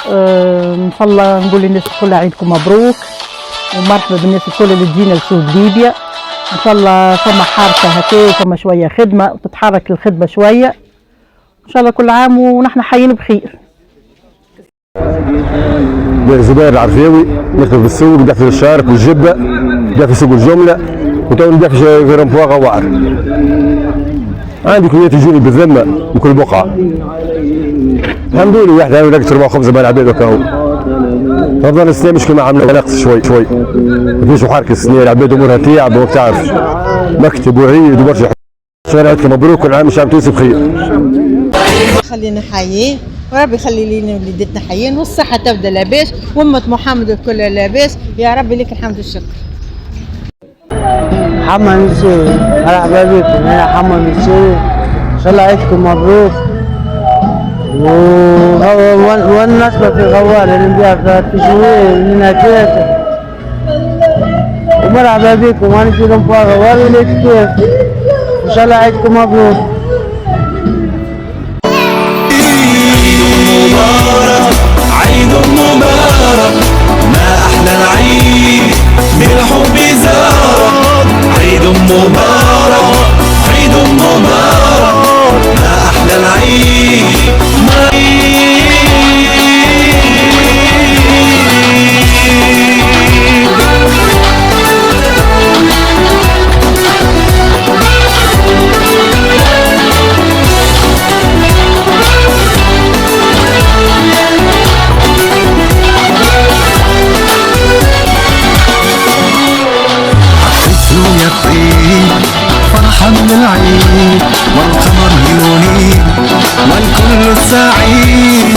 ان شاء الله نقول للناس كلها عيدكم مبروك ومرحبا بالناس الكل اللي تجينا لسوق ليبيا. ان شاء الله فما حركه هكا وفما شويه خدمه وتتحرك الخدمه شويه ان شاء الله. كل عام ونحن حيين بخير. زبير العرفيوي نكتب في السوق، ندافع في الشارك والجبه، ندافع في سوق الجمله، وتو ندافع في رمبوا غوار. عندي كليات يجوني بالذمه من كل بقعه. الحمد لله واحد هاوي لقيت 4 5 بال عباد وكاو. رمضان السنه مش كما عملنا ناقص شوي مفيش حركه السنه العباد امورها تيعب وما تعرفش مكتب وعيد وبرشا. شهر عيدكم مبروك كل عام شعب تونس بخير. خلينا حيين وربي يخلي لنا وليدتنا حيين والصحة تبدا لاباس وأمة محمد الكل لاباس يا ربي لك الحمد والشكر. محمد نسير مرحبا بكم، أنا محمد نسير إن شاء الله عيدكم مبروك. والنصبة في غوار اللي نبيع في التشويه منها 3 ومرحبا بكم. وأنا في رمبوا غوار وليت كيف إن شاء الله عيدكم مبروك. عيد مبارك ما أحلى العيد بالحب زارك. عيد مبارك عيد مبارك ما أحلى العيد فرحة من العيد والقمر يونيد والكل سعيد.